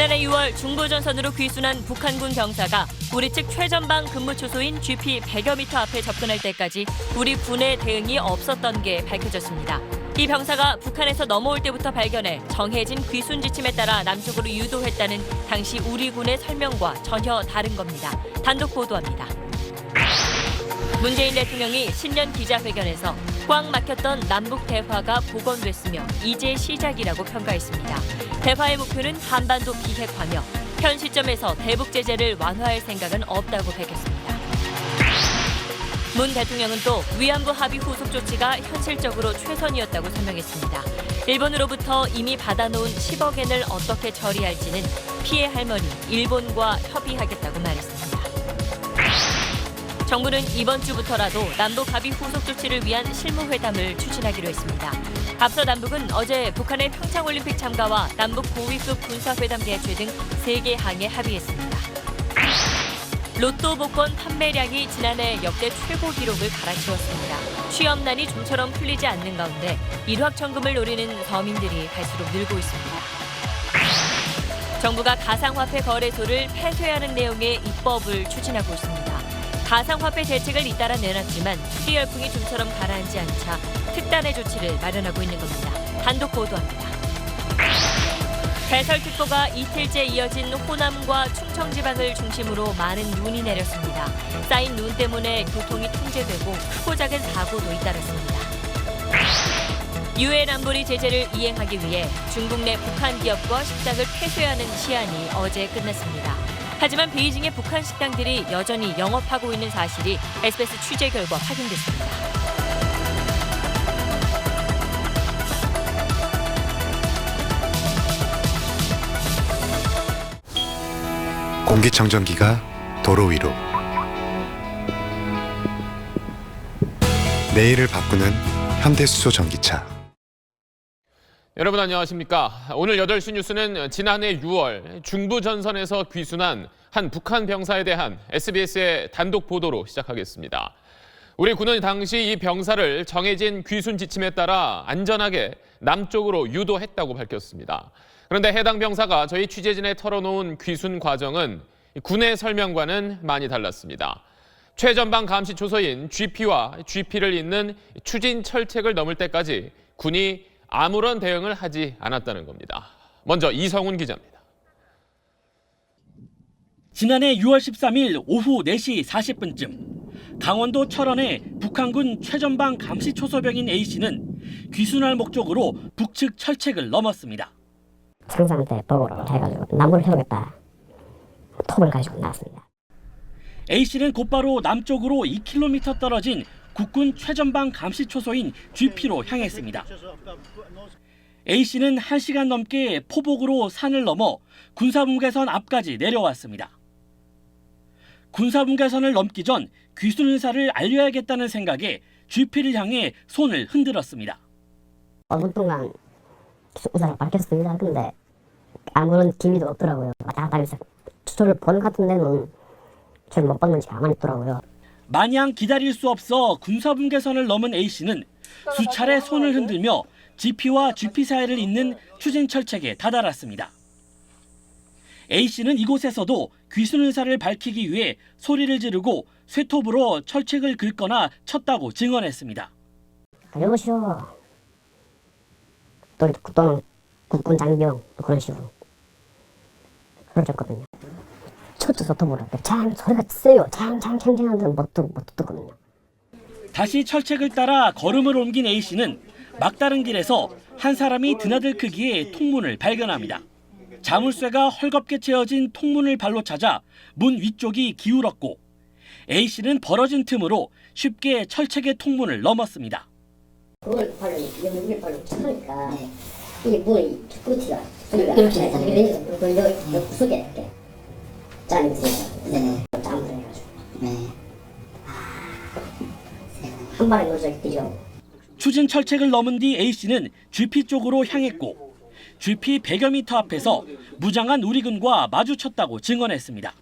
지난해 6월 중부전선으로 귀순한 북한군 병사가 우리 측 최전방 근무 초소인 GP 100여 미터 앞에 접근할 때까지 우리 군의 대응이 없었던 게 밝혀졌습니다. 이 병사가 북한에서 넘어올 때부터 발견해 정해진 귀순 지침에 따라 남쪽으로 유도했다는 당시 우리 군의 설명과 전혀 다른 겁니다. 단독 보도합니다. 문재인 대통령이 신년 기자회견에서 꽉 막혔던 남북 대화가 복원됐으며 이제 시작이라고 평가했습니다. 대화의 목표는 한반도 비핵화며 현 시점에서 대북 제재를 완화할 생각은 없다고 밝혔습니다. 문 대통령은 또 위안부 합의 후속 조치가 현실적으로 최선이었다고 설명했습니다. 일본으로부터 이미 받아놓은 10억 엔을 어떻게 처리할지는 피해 할머니 일본과 협의하겠다고 말했습니다. 정부는 이번 주부터라도 남북 합의 후속 조치를 위한 실무회담을 추진하기로 했습니다. 앞서 남북은 어제 북한의 평창올림픽 참가와 남북 고위급 군사회담 개최 등 3개 항에 합의했습니다. 로또 복권 판매량이 지난해 역대 최고 기록을 갈아치웠습니다. 취업난이 좀처럼 풀리지 않는 가운데 일확천금을 노리는 서민들이 갈수록 늘고 있습니다. 정부가 가상화폐 거래소를 폐쇄하는 내용의 입법을 추진하고 있습니다. 가상화폐 대책을 잇따라 내놨지만 투기 열풍이 좀처럼 가라앉지 않자 특단의 조치를 마련하고 있는 겁니다. 단독 보도합니다. 대설특보가 이틀째 이어진 호남과 충청 지방을 중심으로 많은 눈이 내렸습니다. 쌓인 눈 때문에 교통이 통제되고 크고 작은 사고도 잇따랐습니다. 유엔 안보리 제재를 이행하기 위해 중국 내 북한 기업과 식당을 폐쇄하는 시한이 어제 끝났습니다. 하지만 베이징의 북한 식당들이 여전히 영업하고 있는 사실이 SBS 취재 결과 확인됐습니다. 공기청정기가 도로 위로 내일을 바꾸는 현대수소 전기차. 여러분 안녕하십니까? 오늘 8시 뉴스는 지난해 6월 중부전선에서 귀순한 한 북한 병사에 대한 SBS의 단독 보도로 시작하겠습니다. 우리 군은 당시 이 병사를 정해진 귀순 지침에 따라 안전하게 남쪽으로 유도했다고 밝혔습니다. 그런데 해당 병사가 저희 취재진에 털어놓은 귀순 과정은 군의 설명과는 많이 달랐습니다. 최전방 감시 초소인 GP와 GP를 잇는 추진 철책을 넘을 때까지 군이 아무런 대응을 하지 않았다는 겁니다. 먼저 이성훈 기자입니다. 지난해 6월 13일 오후 4시 40분쯤 강원도 철원의 북한군 최전방 감시 초소병인 A씨는 귀순할 목적으로 북측 철책을 넘었습니다. 상사한테 보고를 해가지고 나무를 해오겠다. 톱을 가지고 나왔습니다. A씨는 곧바로 남쪽으로 2km 떨어진 국군 최전방 감시 초소인 GP로 향했습니다. A씨는 1시간 넘게 포복으로 산을 넘어 군사분계선 앞까지 내려왔습니다. 군사분계선을 넘기 전 귀순 의사를 알려야겠다는 생각에 GP를 향해 손을 흔들었습니다. 5분 동안 의사를 밝혔습니다. 근데 아무런 기미도 없더라고요. 왔다 갔다 하면서 저를 본 같은 데는 저를 못 봤는지 가만히 있더라고요. 마냥 기다릴 수 없어 군사분계선을 넘은 A씨는 수차례 손을 흔들며 GP와 GP 사이를 잇는 추진 철책에 다다랐습니다. A씨는 이곳에서도 귀순 의사를 밝히기 위해 소리를 지르고 쇠톱으로 철책을 긁거나 쳤다고 증언했습니다. 여보시오. 또는 국군 장병 그런 식으로 그러셨거든요. 쳤죠, 쇠톱으로. 참 소리가 세요. 참 캥캥한데 못 듣거든요. 다시 철책을 따라 걸음을 옮긴 A씨는 막다른 길에서 한 사람이 드나들 크기의 통문을 발견합니다. 자물쇠가 헐겁게 채워진 통문을 발로 찾아 문 위쪽이 기울었고 A씨는 벌어진 틈으로 쉽게 철책의 통문을 넘었습니다. 그걸 발로 여기 발로 차니까 이 문이 끝이가 이렇게 해서 여기 구석에 이렇게 짜면서 짬을 해가지고 한 발에 놓쳐 뛰죠. 추진 철책을 넘은 뒤 A씨는 GP 쪽으로 향했고 GP 100여 미터 앞에서 무장한 우리군과 마주쳤다고 증언했습니다.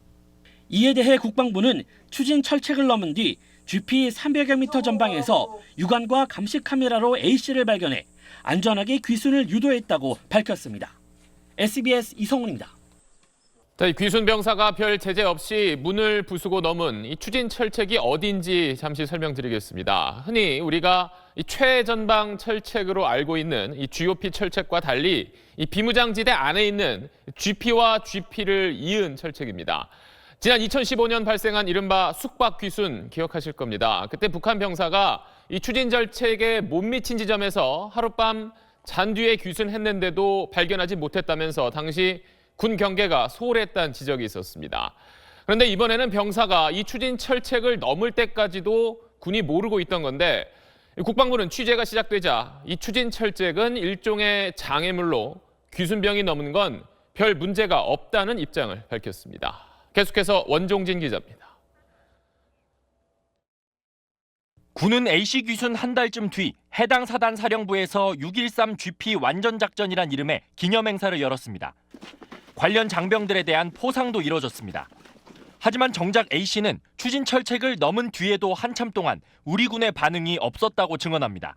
이에 대해 국방부는 추진 철책을 넘은 뒤 GP 300여 미터 전방에서 유관과 감시 카메라로 A씨를 발견해 안전하게 귀순을 유도했다고 밝혔습니다. SBS 이성훈입니다. 자, 이 귀순 병사가 별 제재 없이 문을 부수고 넘은 이 추진 철책이 어딘지 잠시 설명드리겠습니다. 흔히 우리가 이 최전방 철책으로 알고 있는 이 GOP 철책과 달리 이 비무장지대 안에 있는 GP와 GP를 이은 철책입니다. 지난 2015년 발생한 이른바 숙박 귀순 기억하실 겁니다. 그때 북한 병사가 이 추진 철책에 못 미친 지점에서 하룻밤 잔 뒤에 귀순했는데도 발견하지 못했다면서 당시 군 경계가 소홀했다는 지적이 있었습니다. 그런데 이번에는 병사가 이 추진 철책을 넘을 때까지도 군이 모르고 있던 건데 국방부는 취재가 시작되자 이 추진 철책은 일종의 장애물로 귀순병이 넘는 건 별 문제가 없다는 입장을 밝혔습니다. 계속해서 원종진 기자입니다. 군은 A씨 귀순 한 달쯤 뒤 해당 사단 사령부에서 6.13 GP 완전작전이란 이름의 기념행사를 열었습니다. 관련 장병들에 대한 포상도 이뤄졌습니다. 하지만 정작 A씨는 추진 철책을 넘은 뒤에도 한참 동안 우리 군의 반응이 없었다고 증언합니다.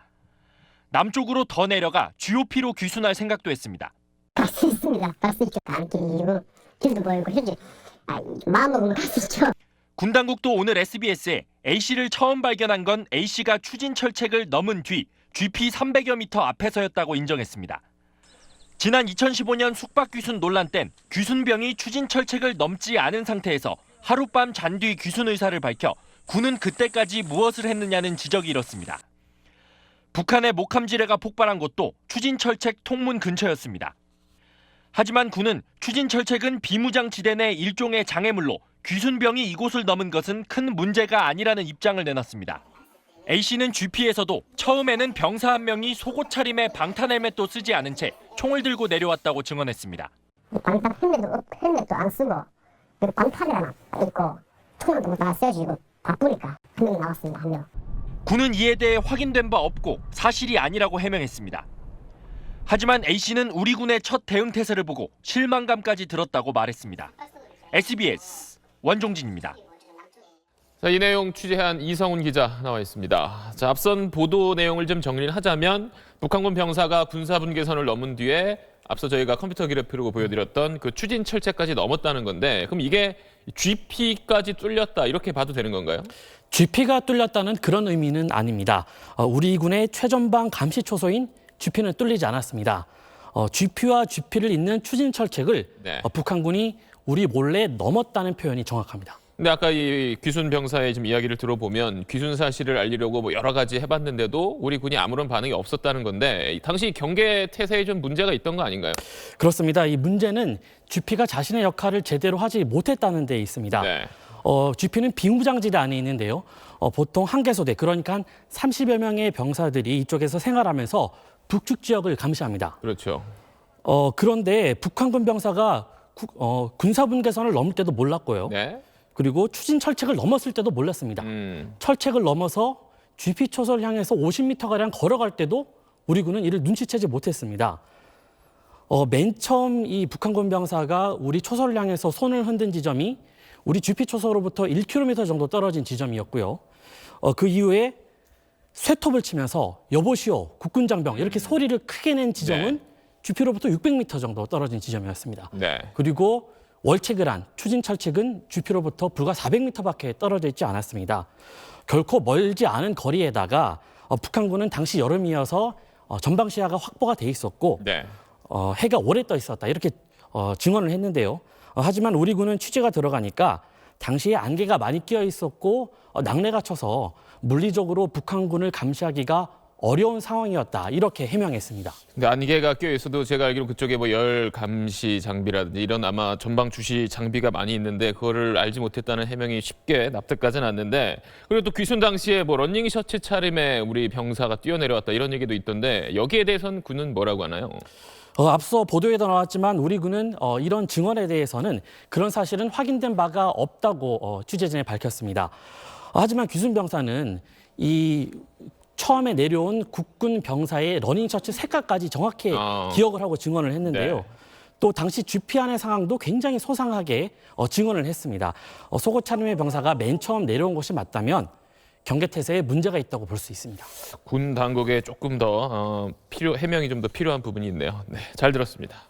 남쪽으로 더 내려가 GOP로 귀순할 생각도 했습니다. 갈 수 있습니다. 갈 수 있죠. 감기고 길도 보이고 현재 마음먹으면 갈 수 있죠. 군 당국도 오늘 SBS에 A씨를 처음 발견한 건 A씨가 추진 철책을 넘은 뒤 GP 300여 미터 앞에서였다고 인정했습니다. 지난 2015년 숙박 귀순 논란 땐 귀순병이 추진 철책을 넘지 않은 상태에서 하룻밤 잔 뒤 귀순 의사를 밝혀 군은 그때까지 무엇을 했느냐는 지적이 일었습니다. 북한의 목함 지뢰가 폭발한 곳도 추진 철책 통문 근처였습니다. 하지만 군은 추진 철책은 비무장 지대 내 일종의 장애물로 귀순병이 이곳을 넘은 것은 큰 문제가 아니라는 입장을 내놨습니다. A씨는 GP에서도 처음에는 병사 한 명이 속옷 차림에 방탄 헬멧도 쓰지 않은 채 총을 들고 내려왔다고 증언했습니다. 방탄 헬멧도 안 쓰고 방탄이 하나 있고 총을 들고 다 쏘시고 바쁘니까 한 명이 나왔습니다. 한 명. 군은 이에 대해 확인된 바 없고 사실이 아니라고 해명했습니다. 하지만 A씨는 우리 군의 첫 대응 태세를 보고 실망감까지 들었다고 말했습니다. SBS 원종진입니다. 자, 이 내용 취재한 이성훈 기자 나와 있습니다. 자, 앞선 보도 내용을 좀 정리를 하자면 북한군 병사가 군사분계선을 넘은 뒤에 앞서 저희가 컴퓨터 그래프로 보여드렸던 그 추진 철책까지 넘었다는 건데 그럼 이게 GP까지 뚫렸다 이렇게 봐도 되는 건가요? GP가 뚫렸다는 그런 의미는 아닙니다. 우리 군의 최전방 감시 초소인 GP는 뚫리지 않았습니다. GP와 GP를 잇는 추진 철책을 네. 북한군이 우리 몰래 넘었다는 표현이 정확합니다. 근데 아까 이 귀순 병사의 지금 이야기를 들어보면 귀순 사실을 알리려고 뭐 여러 가지 해봤는데도 우리 군이 아무런 반응이 없었다는 건데 당시 경계 태세에 좀 문제가 있던 거 아닌가요? 그렇습니다. 이 문제는 GP가 자신의 역할을 제대로 하지 못했다는 데 있습니다. 네. GP는 비무장지대 안에 있는데요. 보통 한 개소대, 그러니까 한 30여 명의 병사들이 이쪽에서 생활하면서 북측 지역을 감시합니다. 그렇죠. 그런데 북한군 병사가 군사분계선을 넘을 때도 몰랐고요. 네. 그리고 추진 철책을 넘었을 때도 몰랐습니다. 철책을 넘어서 GP 초소를 향해서 50m가량 걸어갈 때도 우리 군은 이를 눈치채지 못했습니다. 맨 처음 이 북한군 병사가 우리 초소를 향해서 손을 흔든 지점이 우리 GP 초소로부터 1km 정도 떨어진 지점이었고요. 그 이후에 쇠톱을 치면서 여보시오, 국군장병 이렇게 소리를 크게 낸 지점은 GP로부터 600m 정도 떨어진 지점이었습니다. 네. 그리고 월책을 한 추진 철책은 GP로부터 불과 400m밖에 떨어져 있지 않았습니다. 결코 멀지 않은 거리에다가 북한군은 당시 여름이어서 전방 시야가 확보가 돼 있었고 네. 해가 오래 떠 있었다 이렇게 증언을 했는데요. 하지만 우리 군은 취재가 들어가니까 당시에 안개가 많이 끼어 있었고 낙뢰가 쳐서 물리적으로 북한군을 감시하기가 어려운 상황이었다 이렇게 해명했습니다. 근데 안개가 껴 있어도 제가 알기로 그쪽에 뭐 열 감시 장비라든지 이런 아마 전방 주시 장비가 많이 있는데 그거를 알지 못했다는 해명이 쉽게 납득가지는 않는데 그리고 또 귀순 당시에 뭐 러닝 셔츠 차림에 우리 병사가 뛰어내려왔다 이런 얘기도 있던데 여기에 대해서는 군은 뭐라고 하나요? 앞서 보도에도 나왔지만 우리 군은 이런 증언에 대해서는 그런 사실은 확인된 바가 없다고 취재진에 밝혔습니다. 하지만 귀순 병사는 이 처음에 내려온 국군 병사의 러닝셔츠 색깔까지 정확히 기억을 하고 증언을 했는데요. 네. 또 당시 GP 안의 상황도 굉장히 소상하게 증언을 했습니다. 속옷 차림의 병사가 맨 처음 내려온 것이 맞다면 경계태세에 문제가 있다고 볼 수 있습니다. 군 당국에 조금 더 해명이 좀 더 필요한 부분이 있네요. 네, 잘 들었습니다.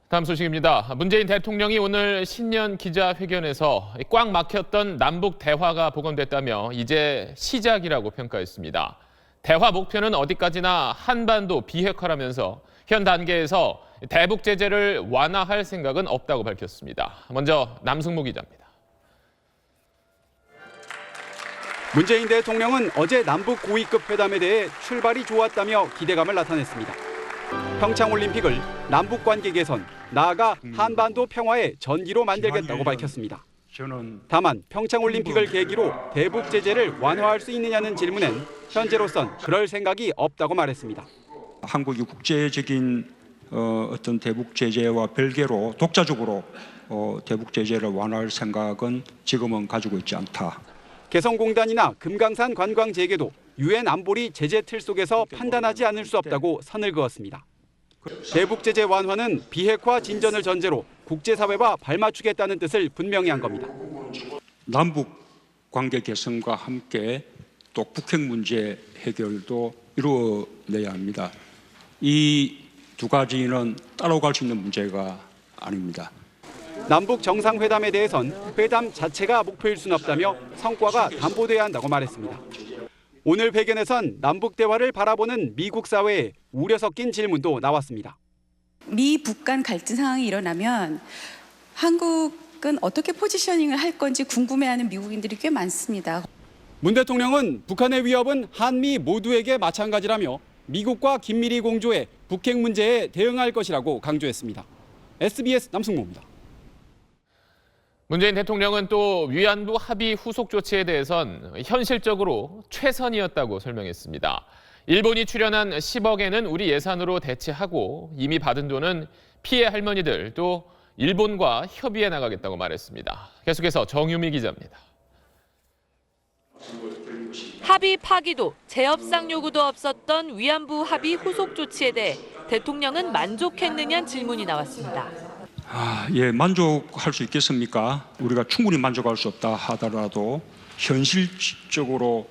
다음 소식입니다. 문재인 대통령이 오늘 신년 기자회견에서 꽉 막혔던 남북 대화가 복원됐다며 이제 시작이라고 평가했습니다. 대화 목표는 어디까지나 한반도 비핵화라면서 현 단계에서 대북 제재를 완화할 생각은 없다고 밝혔습니다. 먼저 남승무 기자입니다. 문재인 대통령은 어제 남북 고위급 회담에 대해 출발이 좋았다며 기대감을 나타냈습니다. 평창올림픽을 남북 관계 개선, 나아가 한반도 평화의 전기로 만들겠다고 밝혔습니다. 다만 평창올림픽을 계기로 대북 제재를 완화할 수 있느냐는 질문엔 현재로선 그럴 생각이 없다고 말했습니다. 한국이 국제적인 어떤 대북 제재와 별개로 독자적으로 대북 제재를 완화할 생각은 지금은 가지고 있지 않다. 개성공단이나 금강산 관광 재개도 유엔 안보리 제재 틀 속에서 판단하지 않을 수 없다고 선을 그었습니다. 대북 제재 완화는 비핵화 진전을 전제로 국제사회와 발맞추겠다는 뜻을 분명히 한 겁니다. 남북 관계 개선과 함께 또 북핵 문제 해결도 이루어내야 합니다. 이 두 가지는 따로 갈 수 있는 문제가 아닙니다. 남북 정상회담에 대해선 회담 자체가 목표일 수는 없다며 성과가 담보돼야 한다고 말했습니다. 오늘 회견에선 남북 대화를 바라보는 미국 사회에 우려 섞인 질문도 나왔습니다. 미북 간 갈등 상황이 일어나면 한국은 어떻게 포지셔닝을 할 건지 궁금해하는 미국인들이 꽤 많습니다. 문 대통령은 북한의 위협은 한미 모두에게 마찬가지라며 미국과 긴밀히 공조해 북핵 문제에 대응할 것이라고 강조했습니다. SBS 남승모입니다. 문재인 대통령은 또 위안부 합의 후속 조치에 대해선 현실적으로 최선이었다고 설명했습니다. 일본이 출연한 10억엔은 우리 예산으로 대체하고 이미 받은 돈은 피해 할머니들 또 일본과 협의해 나가겠다고 말했습니다. 계속해서 정유미 기자입니다. 합의 파기도 재협상 요구도 없었던 위안부 합의 후속 조치에 대해 대통령은 만족했느냐는 질문이 나왔습니다. 예, 만족할 수 있겠습니까? 우리가 충분히 만족할 수 없다 하더라도 현실적으로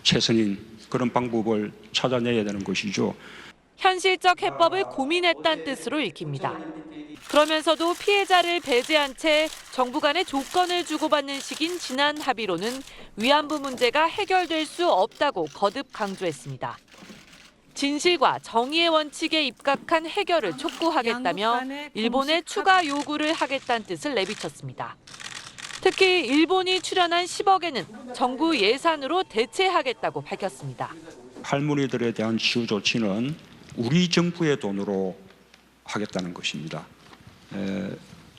최선인 그런 방법을 찾아내야 되는 것이죠. 현실적 해법을 고민했다는 뜻으로 읽힙니다. 그러면서도 피해자를 배제한 채 정부 간의 조건을 주고받는 식인 지난 합의로는 위안부 문제가 해결될 수 없다고 거듭 강조했습니다. 진실과 정의의 원칙에 입각한 해결을 촉구하겠다며 일본에 추가 요구를 하겠다는 뜻을 내비쳤습니다. 특히 일본이 출연한 10억엔은 정부 예산으로 대체하겠다고 밝혔습니다. 할머니들에 대한 치유 조치는 우리 정부의 돈으로 하겠다는 것입니다.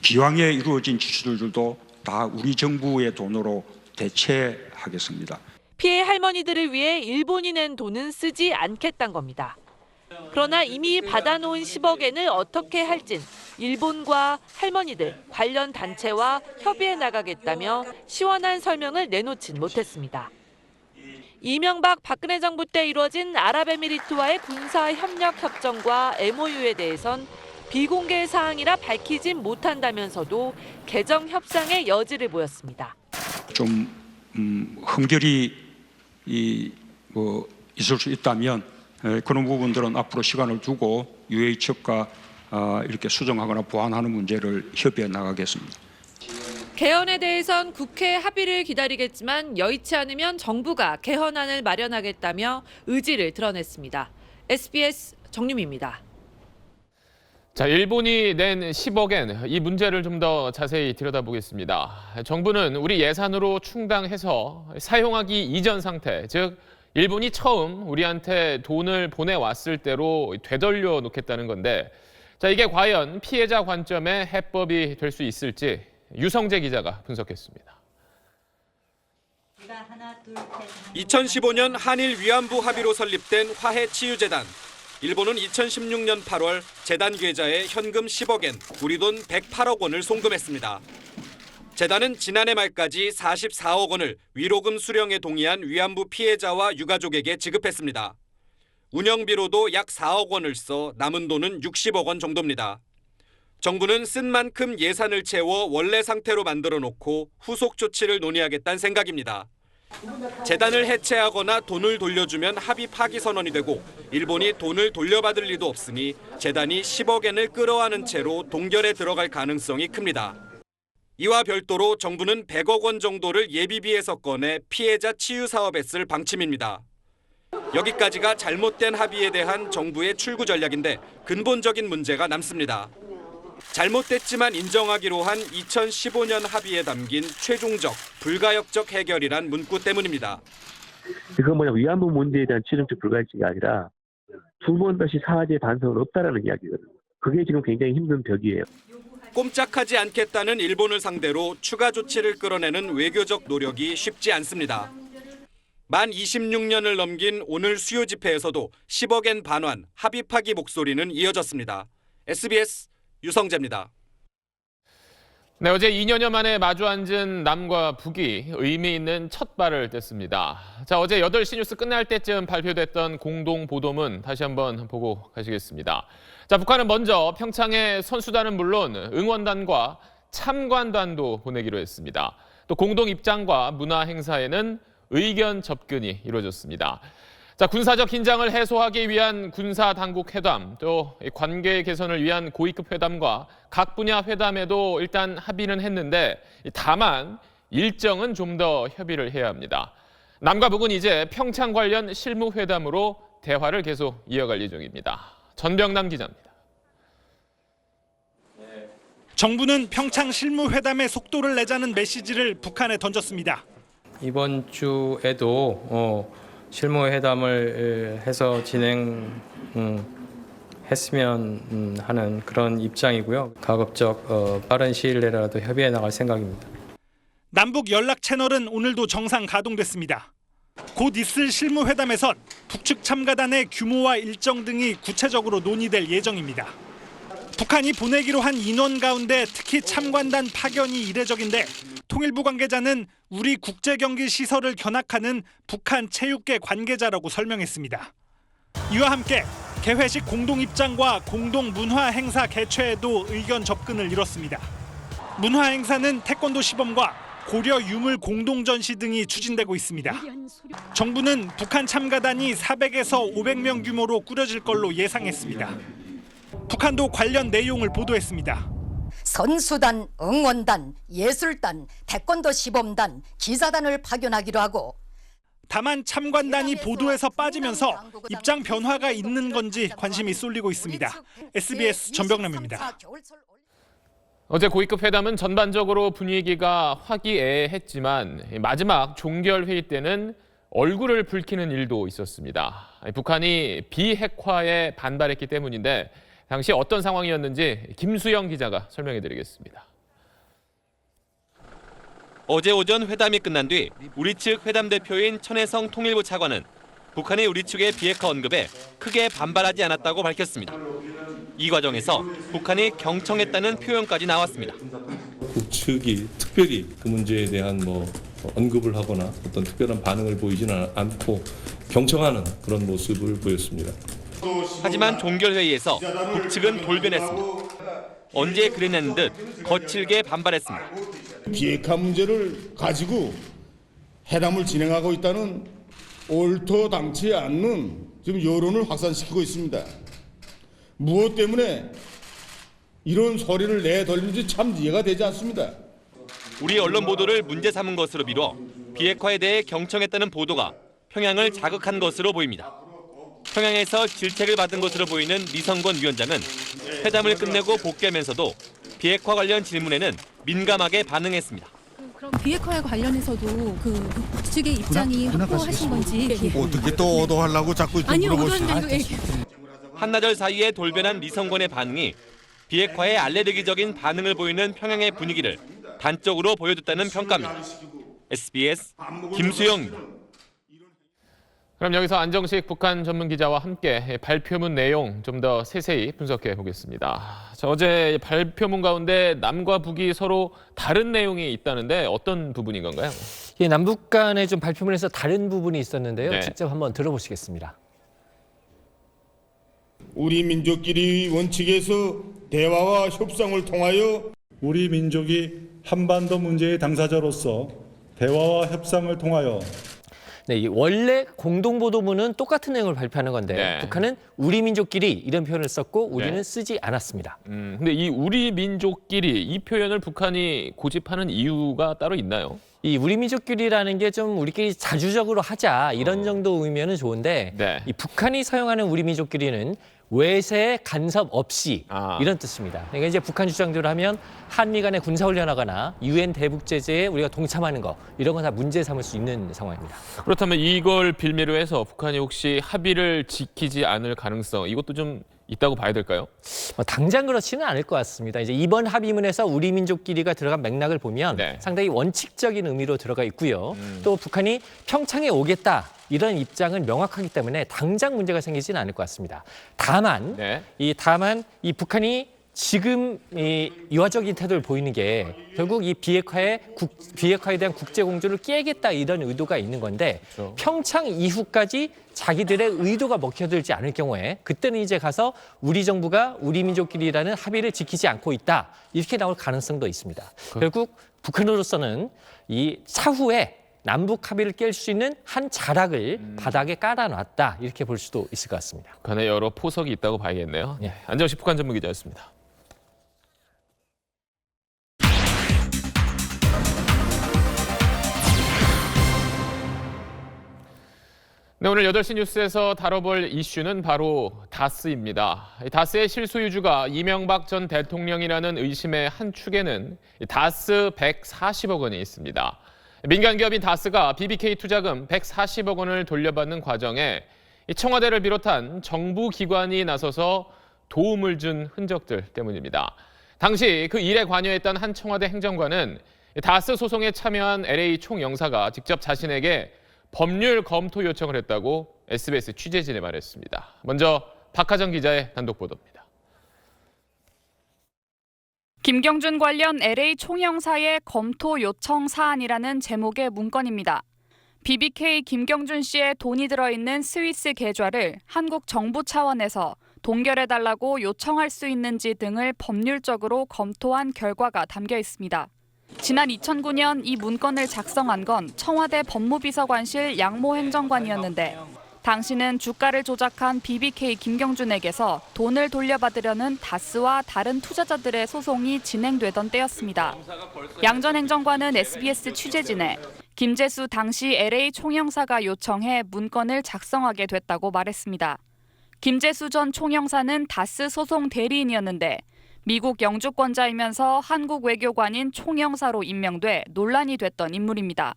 기왕에 이루어진 지출들도 다 우리 정부의 돈으로 대체하겠습니다. 피해 할머니들을 위해 일본이 낸 돈은 쓰지 않겠다는 겁니다. 그러나 이미 받아놓은 10억엔을 어떻게 할진 일본과 할머니들 관련 단체와 협의해 나가겠다며 시원한 설명을 내놓진 못했습니다. 이명박 박근혜 정부 때 이루어진 아랍에미리트와의 군사 협력 협정과 MOU에 대해선 비공개 사항이라 밝히진 못한다면서도 개정 협상의 여지를 보였습니다. 좀 흠결이 있을 수 있다면 그런 부분들은 앞으로 시간을 두고 UA 측과 이렇게 수정하거나 보완하는 문제를 협의해 나가겠습니다. 개헌에 대해선 국회 합의를 기다리겠지만 여의치 않으면 정부가 개헌안을 마련하겠다며 의지를 드러냈습니다. SBS 정유미입니다. 자, 일본이 낸 10억엔 이 문제를 좀 더 자세히 들여다보겠습니다. 정부는 우리 예산으로 충당해서 사용하기 이전 상태, 즉 일본이 처음 우리한테 돈을 보내왔을 때로 되돌려 놓겠다는 건데, 자, 이게 과연 피해자 관점의 해법이 될 수 있을지 유성재 기자가 분석했습니다. 2015년 한일 위안부 합의로 설립된 화해치유재단. 일본은 2016년 8월 재단 계좌에 현금 10억엔, 우리 돈 108억 원을 송금했습니다. 재단은 지난해 말까지 44억 원을 위로금 수령에 동의한 위안부 피해자와 유가족에게 지급했습니다. 운영비로도 약 4억 원을 써 남은 돈은 60억 원 정도입니다. 정부는 쓴 만큼 예산을 채워 원래 상태로 만들어 놓고 후속 조치를 논의하겠다는 생각입니다. 재단을 해체하거나 돈을 돌려주면 합의 파기 선언이 되고 일본이 돈을 돌려받을 리도 없으니 재단이 10억엔을 끌어안은 채로 동결에 들어갈 가능성이 큽니다. 이와 별도로 정부는 100억 원 정도를 예비비에서 꺼내 피해자 치유 사업에 쓸 방침입니다. 여기까지가 잘못된 합의에 대한 정부의 출구 전략인데 근본적인 문제가 남습니다. 잘못됐지만 인정하기로 한 2015년 합의에 담긴 최종적, 불가역적 해결이란 문구 때문입니다. 그건 위안부 문제에 대한 최종적 불가역적이 아니라 두 번 다시 사죄 반성은 없다라는 이야기거든요. 그게 지금 굉장히 힘든 벽이에요. 꼼짝하지 않겠다는 일본을 상대로 추가 조치를 끌어내는 외교적 노력이 쉽지 않습니다. 만 26년을 넘긴 오늘 수요 집회에서도 10억엔 반환, 합의 파기 목소리는 이어졌습니다. SBS 유성재입니다. 네, 어제 2년여 만에 마주 앉은 남과 북이 의미 있는 첫 발을 뗐습니다. 자, 어제 8시 뉴스 끝날 때쯤 발표됐던 공동 보도문 다시 한번 보고 가시겠습니다. 자, 북한은 먼저 평창에 선수단은 물론 응원단과 참관단도 보내기로 했습니다. 또 공동 입장과 문화 행사에는 의견 접근이 이루어졌습니다. 자, 군사적 긴장을 해소하기 위한 군사 당국 회담, 또 관계 개선을 위한 고위급 회담과 각 분야 회담에도 일단 합의는 했는데 다만 일정은 좀 더 협의를 해야 합니다. 남과 북은 이제 평창 관련 실무 회담으로 대화를 계속 이어갈 예정입니다. 전병남 기자입니다. 정부는 평창 실무회담의 속도를 내자는 메시지를 북한에 던졌습니다. 이번 주에도 실무회담을 해서 진행했으면 하는 그런 입장이고요. 가급적 빠른 시일 내라도 협의해 나갈 생각입니다. 남북 연락 채널은 오늘도 정상 가동됐습니다. 곧 있을 실무회담에선 북측 참가단의 규모와 일정 등이 구체적으로 논의될 예정입니다. 북한이 보내기로 한 인원 가운데 특히 참관단 파견이 이례적인데 통일부 관계자는 우리 국제경기 시설을 견학하는 북한 체육계 관계자라고 설명했습니다. 이와 함께 개회식 공동 입장과 공동 문화 행사 개최에도 의견 접근을 이뤘습니다. 문화 행사는 태권도 시범과 고려 유물 공동 전시 등이 추진되고 있습니다. 정부는 북한 참가단이 400에서 500명 규모로 꾸려질 걸로 예상했습니다. 북한도 관련 내용을 보도했습니다. 선수단, 응원단, 예술단, 태권도 시범단, 기사단을 파견하기로 하고 다만 참관단이 보도에서 빠지면서 입장 변화가 있는 건지 관심이 쏠리고 있습니다. SBS 전병남입니다. 어제 고위급 회담은 전반적으로 분위기가 화기애애했지만 마지막 종결 회의 때는 얼굴을 붉히는 일도 있었습니다. 북한이 비핵화에 반발했기 때문인데 당시 어떤 상황이었는지 김수영 기자가 설명해드리겠습니다. 어제 오전 회담이 끝난 뒤 우리 측 회담 대표인 천혜성 통일부 차관은 북한이 우리 측의 비핵화 언급에 크게 반발하지 않았다고 밝혔습니다. 이 과정에서 북한이 경청했다는 표현까지 나왔습니다. 북측이 특별히 그 문제에 대한 언급을 하거나 어떤 특별한 반응을 보이지는 않고 경청하는 그런 모습을 보였습니다. 하지만 종결회의에서 북측은 돌변했습니다. 언제 그랬냐는 듯 거칠게 반발했습니다. 비핵화 문제를 가지고 회담을 진행하고 있다는 옳도당치 않는 지금 여론을 확산시키고 있습니다. 무엇 때문에 이런 소리를 내돌리는지 참 이해가 되지 않습니다. 우리 언론 보도를 문제 삼은 것으로 미뤄 비핵화에 대해 경청했다는 보도가 평양을 자극한 것으로 보입니다. 평양에서 질책을 받은 것으로 보이는 리성건 위원장은 회담을 끝내고 복귀하면서도 비핵화 관련 질문에는 민감하게 반응했습니다. 그럼 비핵화에 관련해서도 그 북측의 입장이 확고하신 건지 어떻게 또 오도하려고 자꾸 물어보시죠? 한나절 사이에 돌변한 리성건의 반응이 비핵화에 알레르기적인 반응을 보이는 평양의 분위기를 단적으로 보여줬다는 평가입니다. SBS 김수영입니다. 그럼 여기서 안정식 북한 전문 기자와 함께 발표문 내용 좀 더 세세히 분석해 보겠습니다. 자, 어제 발표문 가운데 남과 북이 서로 다른 내용이 있다는데 어떤 부분인 건가요? 예, 남북 간의 좀 발표문에서 다른 부분이 있었는데요. 네. 직접 한번 들어보시겠습니다. 우리 민족끼리 원칙에서 대화와 협상을 통하여 우리 민족이 한반도 문제의 당사자로서 대화와 협상을 통하여 네, 이 원래 공동보도문은 똑같은 내용을 발표하는 건데 네. 북한은 우리 민족끼리 이런 표현을 썼고 우리는 네. 쓰지 않았습니다. 근데 이 우리 민족끼리 이 표현을 북한이 고집하는 이유가 따로 있나요? 이 우리 민족끼리라는 게 좀 우리끼리 자주적으로 하자 이런 정도 의미는 좋은데 네. 이 북한이 사용하는 우리 민족끼리는 외세 간섭 없이 이런 뜻입니다. 그러니까 이제 북한 주장대로 하면 한미 간에 군사훈련하거나 유엔 대북 제재에 우리가 동참하는 거 이런 건 다 문제 삼을 수 있는 상황입니다. 그렇다면 이걸 빌미로 해서 북한이 혹시 합의를 지키지 않을 가능성 이것도 좀 있다고 봐야 될까요? 당장 그렇지는 않을 것 같습니다. 이제 이번 합의문에서 우리 민족끼리가 들어간 맥락을 보면 네. 상당히 원칙적인 의미로 들어가 있고요. 또 북한이 평창에 오겠다 이런 입장은 명확하기 때문에 당장 문제가 생기지는 않을 것 같습니다. 다만 네. 이 북한이 지금 이 유화적인 태도를 보이는 게 결국 이 비핵화에 대한 국제 공조를 깨겠다 이런 의도가 있는 건데 그렇죠. 평창 이후까지 자기들의 의도가 먹혀들지 않을 경우에 그때는 이제 가서 우리 정부가 우리 민족끼리라는 합의를 지키지 않고 있다 이렇게 나올 가능성도 있습니다. 결국 북한으로서는 이 차후에 남북 합의를 깰 수 있는 한 자락을 바닥에 깔아놨다 이렇게 볼 수도 있을 것 같습니다. 북한에 여러 포석이 있다고 봐야겠네요. 네. 안정식 북한 전문기자였습니다. 네, 오늘 8시 뉴스에서 다뤄볼 이슈는 바로 다스입니다. 다스의 실소유주가 이명박 전 대통령이라는 의심의 한 축에는 다스 140억 원이 있습니다. 민간 기업인 다스가 BBK 투자금 140억 원을 돌려받는 과정에 청와대를 비롯한 정부 기관이 나서서 도움을 준 흔적들 때문입니다. 당시 그 일에 관여했던 한 청와대 행정관은 다스 소송에 참여한 LA 총영사가 직접 자신에게 법률 검토 요청을 했다고 SBS 취재진에 말했습니다. 먼저 박하정 기자의 단독 보도입니다. 김경준 관련 LA 총영사의 검토 요청 사안이라는 제목의 문건입니다. BBK 김경준 씨의 돈이 들어있는 스위스 계좌를 한국 정부 차원에서 동결해달라고 요청할 수 있는지 등을 법률적으로 검토한 결과가 담겨 있습니다. 지난 2009년 이 문건을 작성한 건 청와대 법무비서관실 양모 행정관이었는데 당시는 주가를 조작한 BBK 김경준에게서 돈을 돌려받으려는 다스와 다른 투자자들의 소송이 진행되던 때였습니다. 양 전 행정관은 SBS 취재진에 김재수 당시 LA 총영사가 요청해 문건을 작성하게 됐다고 말했습니다. 김재수 전 총영사는 다스 소송 대리인이었는데 미국 영주권자이면서 한국 외교관인 총영사로 임명돼 논란이 됐던 인물입니다.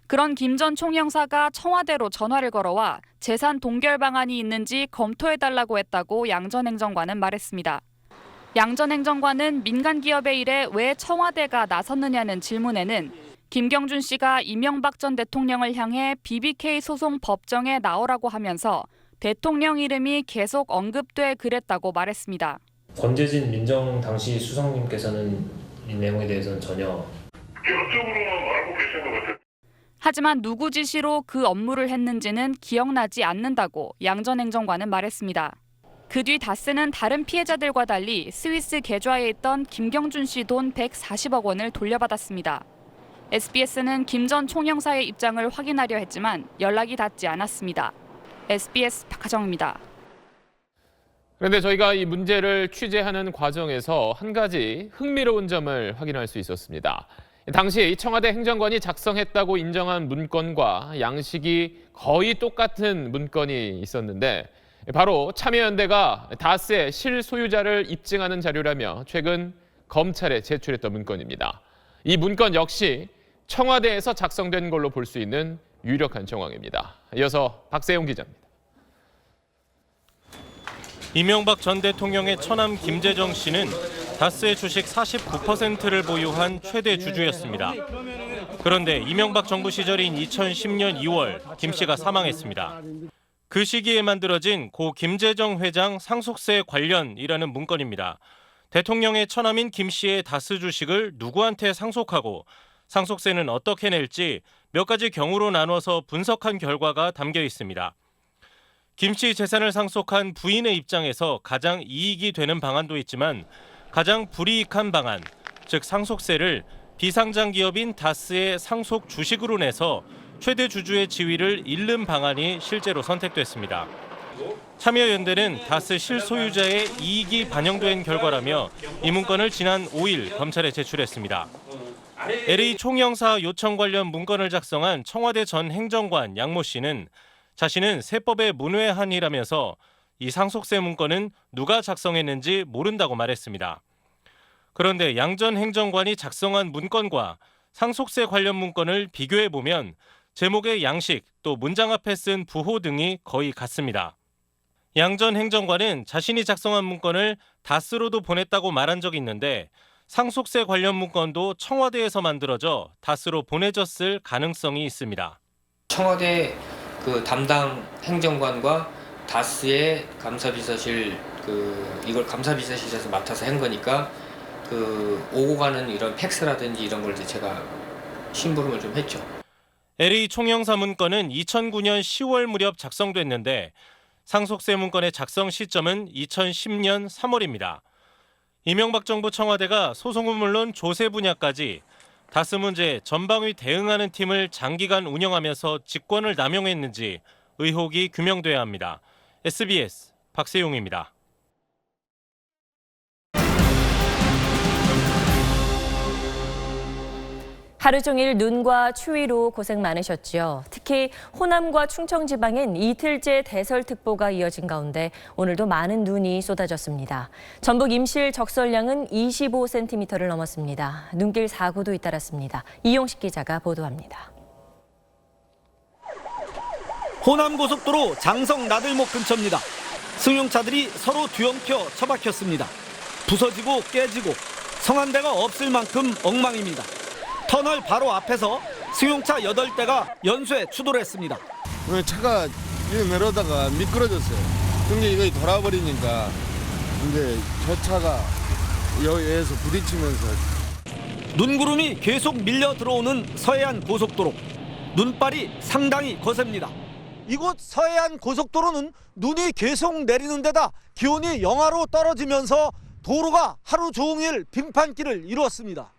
그런 김 전 총영사가 청와대로 전화를 걸어와 재산 동결 방안이 있는지 검토해달라고 했다고 양 전 행정관은 말했습니다. 양 전 행정관은 민간 기업의 일에 왜 청와대가 나섰느냐는 질문에는 김경준 씨가 이명박 전 대통령을 향해 BBK 소송 법정에 나오라고 하면서 대통령 이름이 계속 언급돼 그랬다고 말했습니다. 권재진 민정 당시 수석님께서는 이 내용에 대해서는 전혀 하지만 누구 지시로 그 업무를 했는지는 기억나지 않는다고 양 전 행정관은 말했습니다. 그 뒤 다스는 다른 피해자들과 달리 스위스 계좌에 있던 김경준 씨 돈 140억 원을 돌려받았습니다. SBS는 김 전 총영사의 입장을 확인하려 했지만 연락이 닿지 않았습니다. SBS 박하정입니다. 그런데 저희가 이 문제를 취재하는 과정에서 한 가지 흥미로운 점을 확인할 수 있었습니다. 당시 청와대 행정관이 작성했다고 인정한 문건과 양식이 거의 똑같은 문건이 있었는데 바로 참여연대가 다스의 실소유자를 입증하는 자료라며 최근 검찰에 제출했던 문건입니다. 이 문건 역시 청와대에서 작성된 걸로 볼 수 있는 유력한 정황입니다. 이어서 박세용 기자입니다. 이명박 전 대통령의 처남 김재정 씨는 다스의 주식 49%를 보유한 최대 주주였습니다. 그런데 이명박 정부 시절인 2010년 2월 김 씨가 사망했습니다. 그 시기에 만들어진 고 김재정 회장 상속세 관련이라는 문건입니다. 대통령의 처남인 김 씨의 다스 주식을 누구한테 상속하고 상속세는 어떻게 낼지 몇 가지 경우로 나눠서 분석한 결과가 담겨 있습니다. 김 씨 재산을 상속한 부인의 입장에서 가장 이익이 되는 방안도 있지만 가장 불이익한 방안, 즉 상속세를 비상장 기업인 다스의 상속 주식으로 내서 최대 주주의 지위를 잃는 방안이 실제로 선택됐습니다. 참여연대는 다스 실소유자의 이익이 반영된 결과라며 이 문건을 지난 5일 검찰에 제출했습니다. LA 총영사 요청 관련 문건을 작성한 청와대 전 행정관 양모 씨는 자신은 세법의 문외한이라면서 이 상속세 문건은 누가 작성했는지 모른다고 말했습니다. 그런데 양 전 행정관이 작성한 문건과 상속세 관련 문건을 비교해보면 제목의 양식 또 문장 앞에 쓴 부호 등이 거의 같습니다. 양 전 행정관은 자신이 작성한 문건을 다스로도 보냈다고 말한 적이 있는데 상속세 관련 문건도 청와대에서 만들어져 다스로 보내졌을 가능성이 있습니다. 청와대 그 담당 행정관과 다스의 감사비서실 이걸 감사비서실에서 맡아서 한 거니까 오고 가는 이런 팩스라든지 이런 걸 제가 심부름을 좀 했죠. LA 총영사 문건은 2009년 10월 무렵 작성됐는데 상속세 문건의 작성 시점은 2010년 3월입니다. 이명박 정부 청와대가 소송은 물론 조세 분야까지 다스 문제에 전방위 대응하는 팀을 장기간 운영하면서 직권을 남용했는지 의혹이 규명돼야 합니다. SBS 박세용입니다. 하루 종일 눈과 추위로 고생 많으셨죠. 특히 호남과 충청 지방엔 이틀째 대설특보가 이어진 가운데 오늘도 많은 눈이 쏟아졌습니다. 전북 임실 적설량은 25cm를 넘었습니다. 눈길 사고도 잇따랐습니다. 이용식 기자가 보도합니다. 호남고속도로 장성 나들목 근처입니다. 승용차들이 서로 뒤엉켜 처박혔습니다. 부서지고 깨지고 성한 데가 없을 만큼 엉망입니다. 터널 바로 앞에서 승용차 8대가 연쇄 추돌 했습니다. 차가 내려다가 미끄러졌어요. 근데 이거 돌아버리니까 이제 저 차가 여기에서 부딪히면서 눈구름이 계속 밀려 들어오는 서해안 고속도로. 눈발이 상당히 거셉니다. 이곳 서해안 고속도로는 눈이 계속 내리는 데다 기온이 영하로 떨어지면서 도로가 하루 종일 빙판길을 이루었습니다.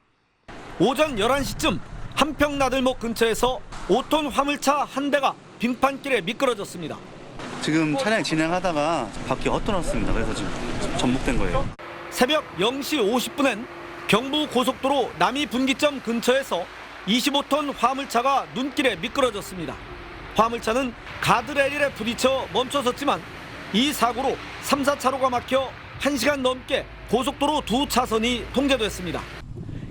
오전 11시쯤 한평나들목 근처에서 5톤 화물차 한 대가 빙판길에 미끄러졌습니다. 지금 차량 진행하다가 바퀴 헛돌았습니다. 그래서 지금 전복된 거예요. 새벽 0시 50분엔 경부고속도로 남이분기점 근처에서 25톤 화물차가 눈길에 미끄러졌습니다. 화물차는 가드레일에 부딪혀 멈춰섰지만 이 사고로 3, 4차로가 막혀 1시간 넘게 고속도로 2차선이 통제됐습니다.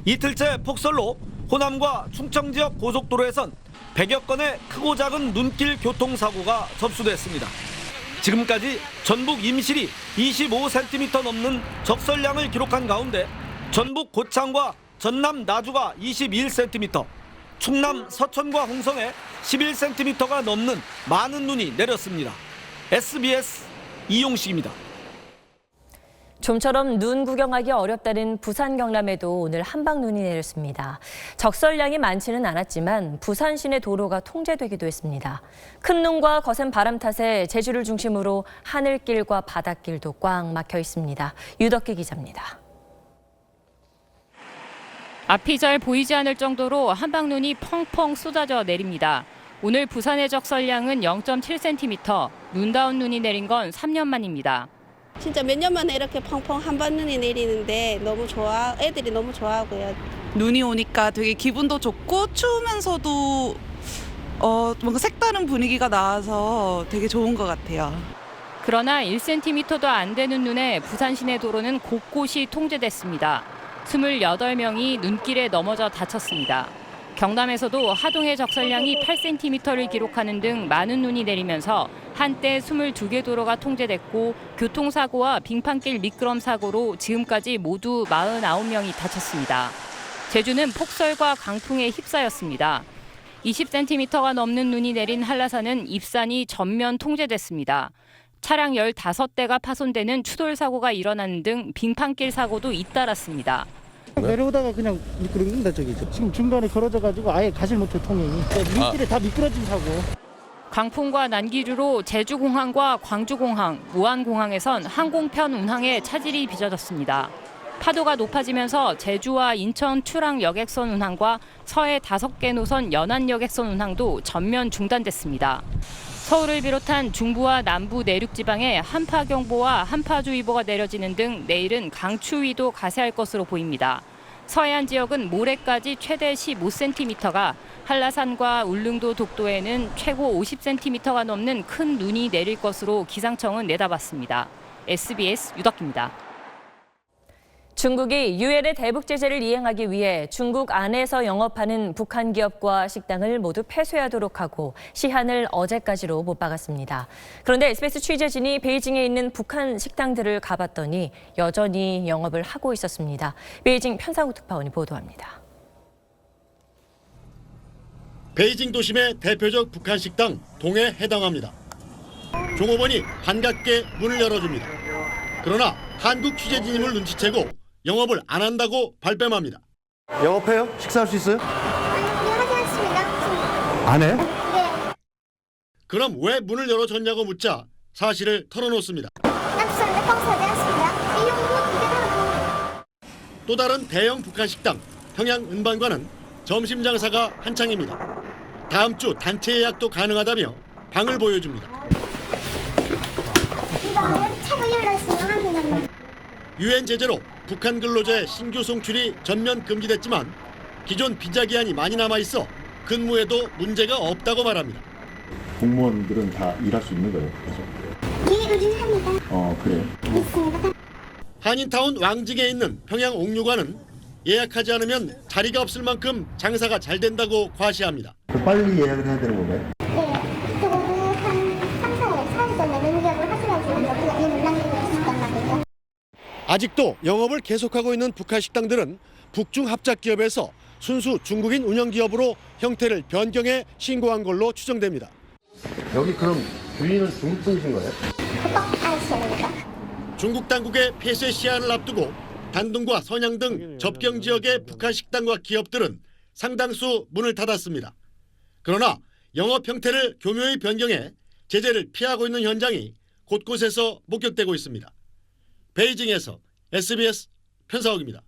이틀째 폭설로 호남과 충청 지역 고속도로에선 100여 건의 크고 작은 눈길 교통사고가 접수됐습니다. 지금까지 전북 임실이 25cm 넘는 적설량을 기록한 가운데 전북 고창과 전남 나주가 21cm, 충남 서천과 홍성에 11cm가 넘는 많은 눈이 내렸습니다. SBS 이용식입니다. 좀처럼 눈 구경하기 어렵다는 부산 경남에도 오늘 한방 눈이 내렸습니다. 적설량이 많지는 않았지만 부산 시내 도로가 통제되기도 했습니다. 큰 눈과 거센 바람 탓에 제주를 중심으로 하늘길과 바닷길도 꽉 막혀 있습니다. 유덕기 기자입니다. 앞이 잘 보이지 않을 정도로 한방눈이 펑펑 쏟아져 내립니다. 오늘 부산의 적설량은 0.7cm, 눈다운 눈이 내린 건 3년 만입니다. 진짜 몇 년 만에 이렇게 펑펑 한방눈이 내리는데 애들이 너무 좋아하고요. 눈이 오니까 되게 기분도 좋고 추우면서도 뭔가 색다른 분위기가 나와서 되게 좋은 것 같아요. 그러나 1cm도 안 되는 눈에 부산 시내 도로는 곳곳이 통제됐습니다. 28명이 눈길에 넘어져 다쳤습니다. 경남에서도 하동의 적설량이 8cm를 기록하는 등 많은 눈이 내리면서 한때 22개 도로가 통제됐고 교통사고와 빙판길 미끄럼 사고로 지금까지 모두 49명이 다쳤습니다. 제주는 폭설과 강풍에 휩싸였습니다. 20cm가 넘는 눈이 내린 한라산은 입산이 전면 통제됐습니다. 차량 15대가 파손되는 추돌 사고가 일어나는 등 빙판길 사고도 잇따랐습니다. 내려오다가 그냥 미끄러진다 저기죠. 지금 중간에 걸어져가지고 아예 가질 못해 통행이. 밑길에 다 미끄러진 사고. 강풍과 난기류로 제주공항과 광주공항, 무안공항에선 항공편 운항에 차질이 빚어졌습니다. 파도가 높아지면서 제주와 인천 추락 여객선 운항과 서해 5개 노선 연안 여객선 운항도 전면 중단됐습니다. 서울을 비롯한 중부와 남부 내륙 지방에 한파경보와 한파주의보가 내려지는 등 내일은 강추위도 가세할 것으로 보입니다. 서해안 지역은 모레까지 최대 15cm가, 한라산과 울릉도 독도에는 최고 50cm가 넘는 큰 눈이 내릴 것으로 기상청은 내다봤습니다. SBS 유덕기입니다. 중국이 유엔의 대북 제재를 이행하기 위해 중국 안에서 영업하는 북한 기업과 식당을 모두 폐쇄하도록 하고 시한을 어제까지로 못 박았습니다. 그런데 SBS 취재진이 베이징에 있는 북한 식당들을 가봤더니 여전히 영업을 하고 있었습니다. 베이징 편상욱 특파원이 보도합니다. 베이징 도심의 대표적 북한 식당 동에 해당합니다. 종업원이 반갑게 문을 열어줍니다. 그러나 한국 취재진임을 눈치채고 영업을 안 한다고 발뺌합니다. 영업해요? 식사할 수 있어요? 안 해? 그럼 왜 문을 열어줬냐고 묻자 사실을 털어놓습니다. 또 다른 대형 북한 식당 평양 은반관은 점심 장사가 한창입니다. 다음 주 단체 예약도 가능하다며 방을 보여줍니다. 유엔 제재로 북한 근로자의 신규 송출이 전면 금지됐지만 기존 비자 기한이 많이 남아있어 근무에도 문제가 없다고 말합니다. 공무원들은 다 일할 수 있는 거예요? 네, 의뢰합니다. 그래요? 있습니다. 한인타운 왕직에 있는 평양 옥류관은 예약하지 않으면 자리가 없을 만큼 장사가 잘 된다고 과시합니다. 빨리 예약을 해야 되는 건가요? 네, 적어도 한 3, 4일 전에 연락을 하셔야지 여기가 연락이 있었단 말이에요. 아직도 영업을 계속하고 있는 북한 식당들은 북중 합작 기업에서 순수 중국인 운영 기업으로 형태를 변경해 신고한 걸로 추정됩니다. 여기 그럼 주인은 중국 분이신 거예요? 중국 당국의 폐쇄 시한을 앞두고 단둥과 선양 등 접경 지역의 북한 식당과 기업들은 상당수 문을 닫았습니다. 그러나 영업 형태를 교묘히 변경해 제재를 피하고 있는 현장이 곳곳에서 목격되고 있습니다. 베이징에서 SBS 편사옥입니다.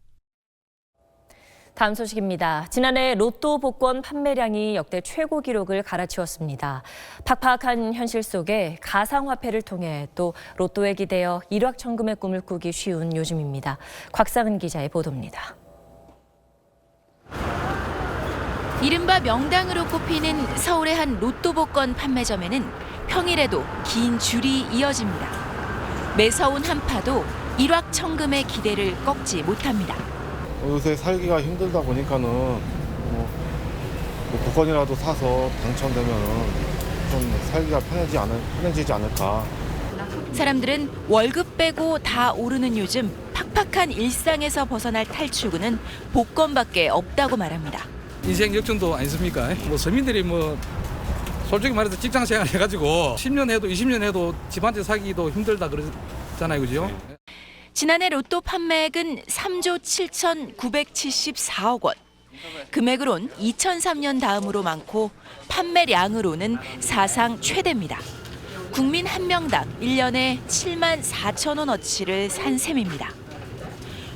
다음 소식입니다. 지난해 로또 복권 판매량이 역대 최고 기록을 갈아치웠습니다. 팍팍한 현실 속에 가상화폐를 통해 또 로또에 기대어 일확천금의 꿈을 꾸기 쉬운 요즘입니다. 곽상은 기자의 보도입니다. 이른바 명당으로 꼽히는 서울의 한 로또 복권 판매점에는 평일에도 긴 줄이 이어집니다. 매서운 한파도 일확천금의 기대를 꺾지 못합니다. 요새 살기가 힘들다 보니까는 복권이라도 사서 당첨되면 좀 살기가 편해지지 않을까. 사람들은 월급 빼고 다 오르는 요즘 팍팍한 일상에서 벗어날 탈출구는 복권밖에 없다고 말합니다. 인생 역전도 아니십니까? 서민들이 솔직히 말해서 직장 생활 해가지고 10년 해도 20년 해도 집 한 채 사기도 힘들다 그러잖아요, 그죠? 지난해 로또 판매액은 3조 7,974억 원. 금액으로는 2003년 다음으로 많고 판매량으로는 사상 최대입니다. 국민 한 명당 1년에 7만 4천 원어치를 산 셈입니다.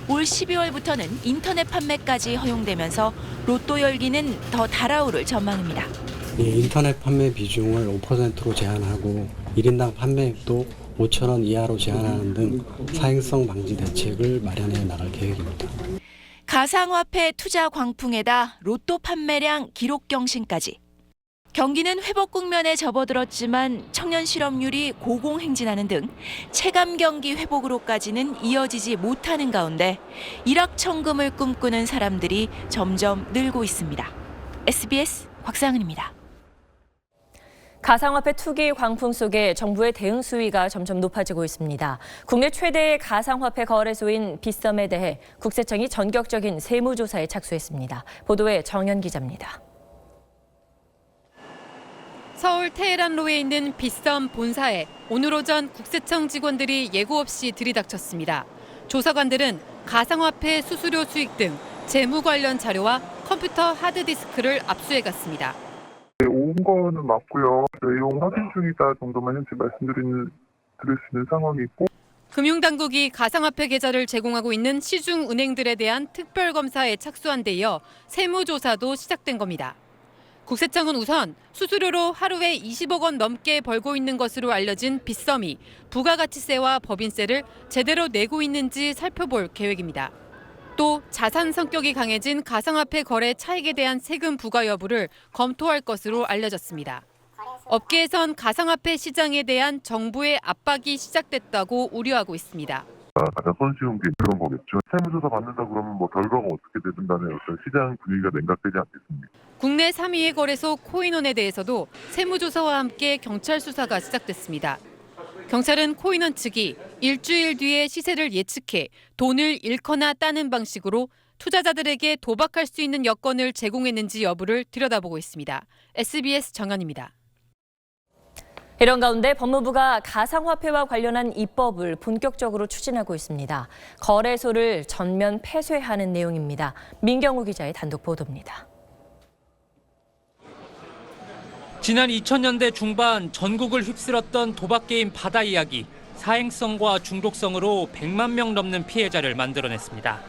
올 12월부터는 인터넷 판매까지 허용되면서 로또 열기는 더 달아오를 전망입니다. 인터넷 판매 비중을 5%로 제한하고 1인당 판매액도 5천 원 이하로 제한하는 등 사행성 방지 대책을 마련해 나갈 계획입니다. 가상화폐 투자 광풍에다 로또 판매량 기록 경신까지. 경기는 회복 국면에 접어들었지만 청년 실업률이 고공행진하는 등 체감 경기 회복으로까지는 이어지지 못하는 가운데 일확천금을 꿈꾸는 사람들이 점점 늘고 있습니다. SBS 곽상은입니다. 가상화폐 투기 광풍 속에 정부의 대응 수위가 점점 높아지고 있습니다. 국내 최대의 가상화폐 거래소인 빗썸에 대해 국세청이 전격적인 세무조사에 착수했습니다. 보도에 정연 기자입니다. 서울 테헤란로에 있는 빗썸 본사에 오늘 오전 국세청 직원들이 예고 없이 들이닥쳤습니다. 조사관들은 가상화폐 수수료 수익 등 재무 관련 자료와 컴퓨터 하드디스크를 압수해갔습니다. 온 거는 맞고요. 내용 확인 중이다 정도만 현재 말씀드릴 수 있는 상황이 있고 금융당국이 가상화폐 계좌를 제공하고 있는 시중은행들에 대한 특별검사에 착수한 데 이어 세무조사도 시작된 겁니다. 국세청은 우선 수수료로 하루에 20억 원 넘게 벌고 있는 것으로 알려진 빗썸이 부가가치세와 법인세를 제대로 내고 있는지 살펴볼 계획입니다. 또 자산 성격이 강해진 가상화폐 거래 차익에 대한 세금 부과 여부를 검토할 것으로 알려졌습니다. 업계에선 가상화폐 시장에 대한 정부의 압박이 시작됐다고 우려하고 있습니다. 가장 손쉬운 게 그런 거겠죠. 세무조사 받는다 그러면 뭐 결과가 어떻게 되든다는 어떤 시장 분위기가 냉각되지 않겠습니까? 국내 3위의 거래소 코인원에 대해서도 세무조사와 함께 경찰 수사가 시작됐습니다. 경찰은 코인원 측이 일주일 뒤에 시세를 예측해 돈을 잃거나 따는 방식으로 투자자들에게 도박할 수 있는 여건을 제공했는지 여부를 들여다보고 있습니다. SBS 정연입니다. 이런 가운데 법무부가 가상화폐와 관련한 입법을 본격적으로 추진하고 있습니다. 거래소를 전면 폐쇄하는 내용입니다. 민경우 기자의 단독 보도입니다. 지난 2000년대 중반 전국을 휩쓸었던 도박게임 바다 이야기, 사행성과 중독성으로 100만 명 넘는 피해자를 만들어냈습니다.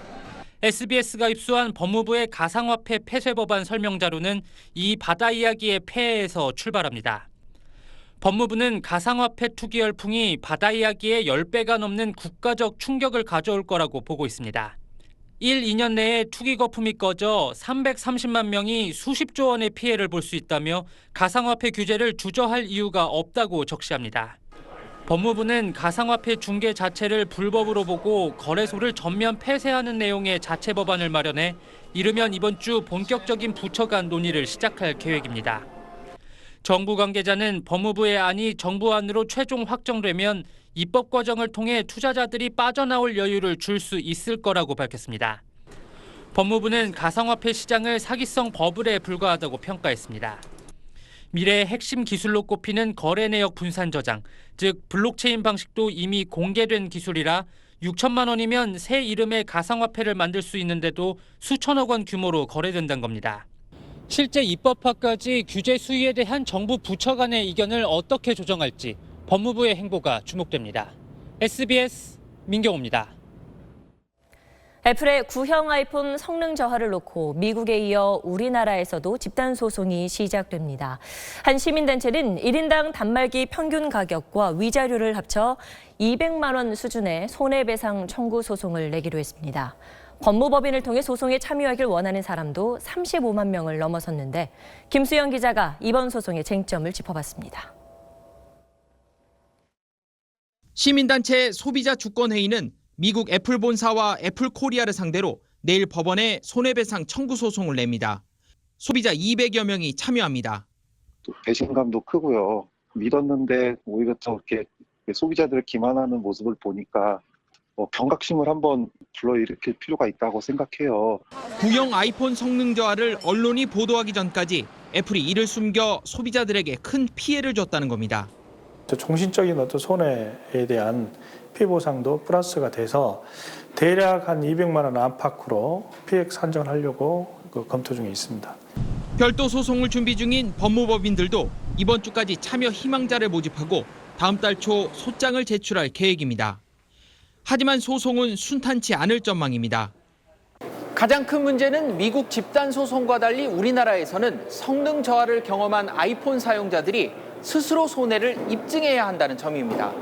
SBS가 입수한 법무부의 가상화폐 폐쇄 법안 설명 자료는 이 바다 이야기의 폐해에서 출발합니다. 법무부는 가상화폐 투기 열풍이 바다 이야기의 10배가 넘는 국가적 충격을 가져올 거라고 보고 있습니다. 2년 내에 투기 거품이 꺼져 330만 명이 수십조 원의 피해를 볼 수 있다며 가상화폐 규제를 주저할 이유가 없다고 적시합니다. 법무부는 가상화폐 중개 자체를 불법으로 보고 거래소를 전면 폐쇄하는 내용의 자체 법안을 마련해 이르면 이번 주 본격적인 부처 간 논의를 시작할 계획입니다. 정부 관계자는 법무부의 안이 정부안으로 최종 확정되면 입법 과정을 통해 투자자들이 빠져나올 여유를 줄 수 있을 거라고 밝혔습니다. 법무부는 가상화폐 시장을 사기성 버블에 불과하다고 평가했습니다. 미래의 핵심 기술로 꼽히는 거래 내역 분산 저장, 즉 블록체인 방식도 이미 공개된 기술이라 6천만 원이면 새 이름의 가상화폐를 만들 수 있는데도 수천억 원 규모로 거래된다는 겁니다. 실제 입법화까지 규제 수위에 대한 정부 부처 간의 이견을 어떻게 조정할지 법무부의 행보가 주목됩니다. SBS 민경호입니다. 애플의 구형 아이폰 성능 저하를 놓고 미국에 이어 우리나라에서도 집단 소송이 시작됩니다. 한 시민단체는 1인당 단말기 평균 가격과 위자료를 합쳐 200만 원 수준의 손해배상 청구 소송을 내기로 했습니다. 법무법인을 통해 소송에 참여하길 원하는 사람도 35만 명을 넘어섰는데 김수영 기자가 이번 소송의 쟁점을 짚어봤습니다. 시민단체 소비자 주권회의는 미국 애플 본사와 애플 코리아를 상대로 내일 법원에 손해배상 청구 소송을 냅니다. 소비자 200여 명이 참여합니다. 배신감도 크고요. 믿었는데 오히려 저렇게 소비자들을 기만하는 모습을 보니까 경각심을 한번 불러일으킬 필요가 있다고 생각해요. 구형 아이폰 성능 저하를 언론이 보도하기 전까지 애플이 이를 숨겨 소비자들에게 큰 피해를 줬다는 겁니다. 정신적인 어떤 손해에 대한 피보상도 플러스가 돼서 대략 한 200만 원 안팎으로 피해 산정하려고 검토 중에 있습니다. 별도 소송을 준비 중인 법무법인들도 이번 주까지 참여 희망자를 모집하고 다음 달 초 소장을 제출할 계획입니다. 하지만 소송은 순탄치 않을 전망입니다. 가장 큰 문제는 미국 집단 소송과 달리 우리나라에서는 성능 저하를 경험한 아이폰 사용자들이 스스로 손해를 입증해야 한다는 점입니다.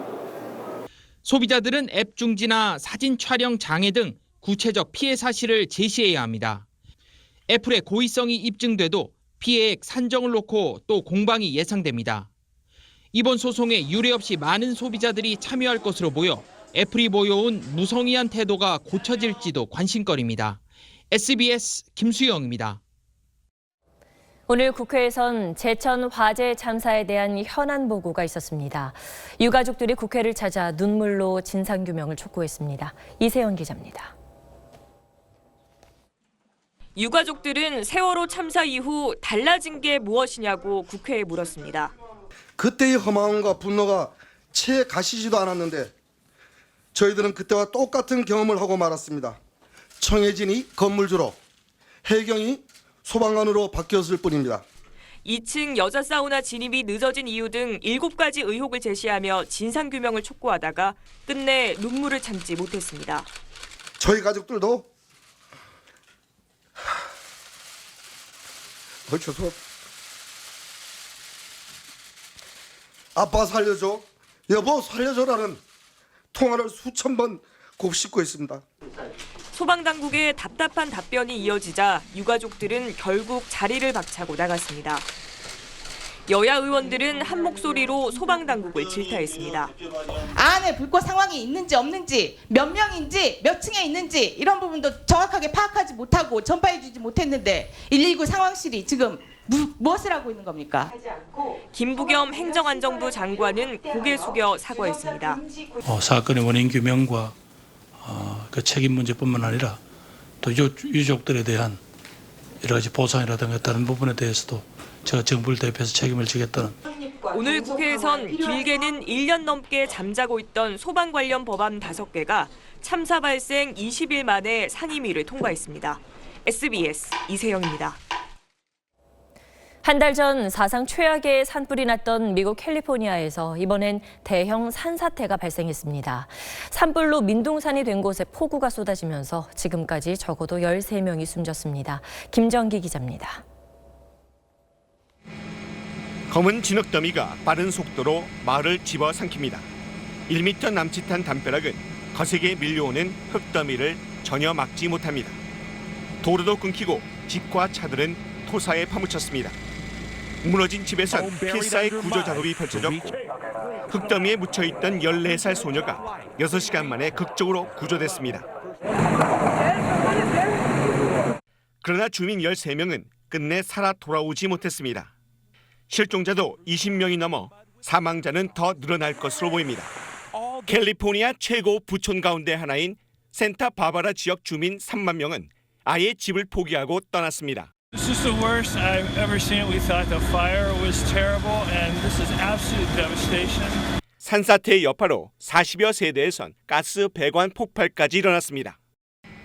소비자들은 앱 중지나 사진 촬영 장애 등 구체적 피해 사실을 제시해야 합니다. 애플의 고의성이 입증돼도 피해액 산정을 놓고 또 공방이 예상됩니다. 이번 소송에 유례 없이 많은 소비자들이 참여할 것으로 보여 애플이 보여온 무성의한 태도가 고쳐질지도 관심거리입니다. SBS 김수영입니다. 오늘 국회에선 제천 화재 참사에 대한 현안 보고가 있었습니다. 유가족들이 국회를 찾아 눈물로 진상규명을 촉구했습니다. 이세영 기자입니다. 유가족들은 세월호 참사 이후 달라진 게 무엇이냐고 국회에 물었습니다. 그때의 허망함과 분노가 채 가시지도 않았는데 저희들은 그때와 똑같은 경험을 하고 말았습니다. 청해진이 건물주로, 해경이 소방관으로 바뀌었을 뿐입니다. 2층 여자 사우나 진입이 늦어진 이유 등 7가지 의혹을 제시하며 진상규명을 촉구하다가 끝내 눈물을 참지 못했습니다. 저희 가족들도 죄송합니다. 아빠 살려줘, 여보 살려줘라는 통화를 수천 번 곱씹고 있습니다. 소방당국의 답답한 답변이 이어지자 유가족들은 결국 자리를 박차고 나갔습니다. 여야 의원들은 한 목소리로 소방당국을 질타했습니다. 안에 불꽃 상황이 있는지 없는지, 몇 명인지, 몇 층에 있는지 이런 부분도 정확하게 파악하지 못하고 전파해주지 못했는데 119 상황실이 지금 무엇을 하고 있는 겁니까? 김부겸 행정안전부 장관은 고개 숙여 사과했습니다. 사건의 원인 규명과 그 책임 문제뿐만 아니라 또 유족들에 대한 여러 가지 보상이라든가 다른 부분에 대해서도 제가 정부를 대표해서 책임을 지겠다는. 오늘 국회에선 길게는 1년 넘게 잠자고 있던 소방 관련 법안 5개가 참사 발생 20일 만에 상임위를 통과했습니다. SBS 이세영입니다. 한 달 전 사상 최악의 산불이 났던 미국 캘리포니아에서 이번엔 대형 산사태가 발생했습니다. 산불로 민둥산이 된 곳에 폭우가 쏟아지면서 지금까지 적어도 13명이 숨졌습니다. 김정기 기자입니다. 검은 진흙더미가 빠른 속도로 마을을 집어삼킵니다. 1m 남짓한 담벼락은 거세게 밀려오는 흙더미를 전혀 막지 못합니다. 도로도 끊기고 집과 차들은 토사에 파묻혔습니다. 무너진 집에선 필사의 구조 작업이 펼쳐졌고 흙더미에 묻혀있던 14살 소녀가 6시간 만에 극적으로 구조됐습니다. 그러나 주민 13명은 끝내 살아 돌아오지 못했습니다. 실종자도 20명이 넘어 사망자는 더 늘어날 것으로 보입니다. 캘리포니아 최고 부촌 가운데 하나인 센타바바라 지역 주민 3만 명은 아예 집을 포기하고 떠났습니다. This is the worst I've ever seen. We thought the fire was terrible and this is absolute devastation. 산사태의 여파로 40여 세대에선 가스 배관 폭발까지 일어났습니다.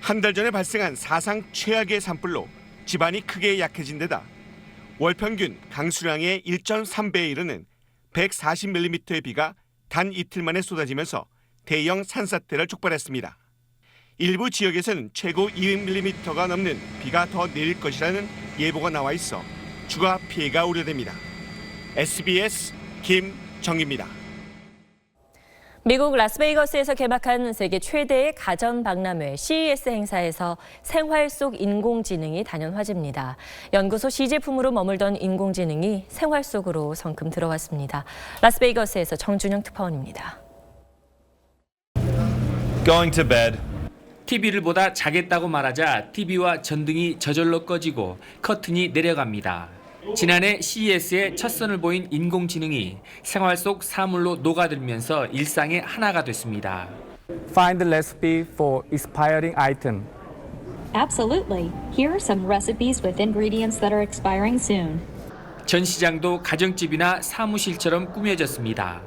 한 달 전에 발생한 사상 최악의 산불로 집안이 크게 약해진 데다 월 평균 강수량의 1.3배에 이르는 140mm의 비가 단 이틀 만에 쏟아지면서 대형 산사태를 촉발했습니다. 일부 지역에서는 최고 200mm가 넘는 비가 더 내릴 것이라는 예보가 나와 있어 추가 피해가 우려됩니다. SBS 김정입니다. 미국 라스베이거스에서 개막한 세계 최대의 가전 박람회 CES 행사에서 생활 속 인공지능이 단연 화제입니다. 연구소 시제품으로 머물던 인공지능이 생활 속으로 성큼 들어왔습니다. 라스베이거스에서 정준영 특파원입니다. Going to bed. TV를 보다 자겠다고 말하자 TV와 전등이 저절로 꺼지고 커튼이 내려갑니다. 지난해 CES에 첫 선을 보인 인공지능이 생활 속 사물로 녹아들면서 일상의 하나가 됐습니다. Find the recipe for expiring item. Absolutely. Here are some recipes with ingredients that are expiring soon. 전 시장도 가정집이나 사무실처럼 꾸며졌습니다.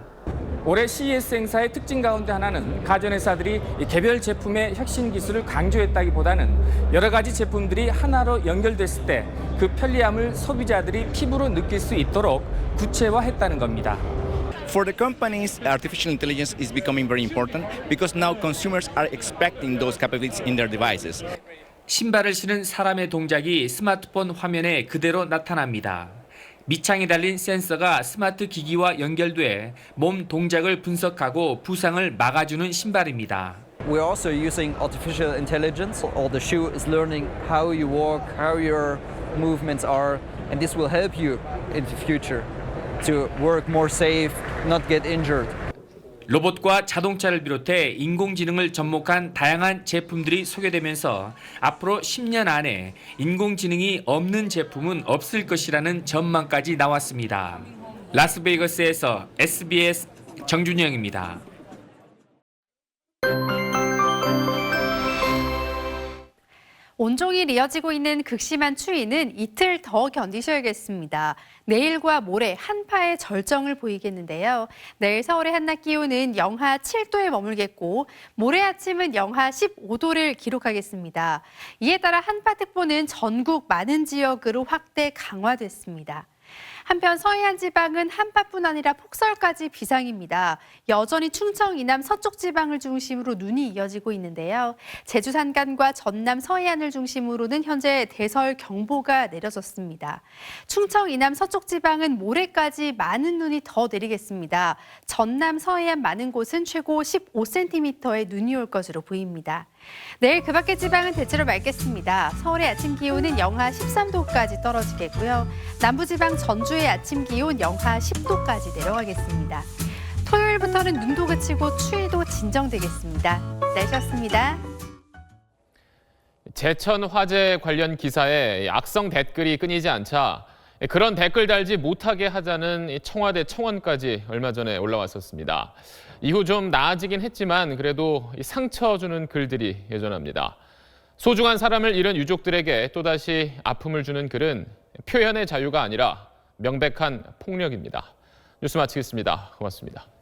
올해 CES 행사의 특징 가운데 하나는 가전회사들이 개별 제품의 혁신 기술을 강조했다기보다는 여러 가지 제품들이 하나로 연결됐을 때 그 편리함을 소비자들이 피부로 느낄 수 있도록 구체화했다는 겁니다. For the companies, artificial intelligence is becoming very important because now consumers are expecting those capabilities in their devices. 신발을 신은 사람의 동작이 스마트폰 화면에 그대로 나타납니다. 밑창에 달린 센서가 스마트 기기와 연결돼 몸 동작을 분석하고 부상을 막아주는 신발입니다. We're also using artificial intelligence, or the shoe is learning how you walk, how your movements are, and this will help you in the future to work more safe, not get injured. 로봇과 자동차를 비롯해 인공지능을 접목한 다양한 제품들이 소개되면서 앞으로 10년 안에 인공지능이 없는 제품은 없을 것이라는 전망까지 나왔습니다. 라스베이거스에서 SBS 정준영입니다. 온종일 이어지고 있는 극심한 추위는 이틀 더 견디셔야겠습니다. 내일과 모레 한파의 절정을 보이겠는데요. 내일 서울의 한낮 기온은 영하 7도에 머물겠고 모레 아침은 영하 15도를 기록하겠습니다. 이에 따라 한파특보는 전국 많은 지역으로 확대 강화됐습니다. 한편 서해안 지방은 한파뿐 아니라 폭설까지 비상입니다. 여전히 충청 이남 서쪽 지방을 중심으로 눈이 이어지고 있는데요. 제주 산간과 전남 서해안을 중심으로는 현재 대설 경보가 내려졌습니다. 충청 이남 서쪽 지방은 모레까지 많은 눈이 더 내리겠습니다. 전남 서해안 많은 곳은 최고 15cm의 눈이 올 것으로 보입니다. 내일 그 밖의 지방은 대체로 맑겠습니다. 서울의 아침 기온은 영하 13도까지 떨어지겠고요. 남부지방 전주의 아침 기온 영하 10도까지 내려가겠습니다. 토요일부터는 눈도 그치고 추위도 진정되겠습니다. 날씨였습니다. 제천 화재 관련 기사에 악성 댓글이 끊이지 않자 그런 댓글 달지 못하게 하자는 청와대 청원까지 얼마 전에 올라왔었습니다. 이후 좀 나아지긴 했지만 그래도 상처 주는 글들이 여전합니다. 소중한 사람을 잃은 유족들에게 또다시 아픔을 주는 글은 표현의 자유가 아니라 명백한 폭력입니다. 뉴스 마치겠습니다. 고맙습니다.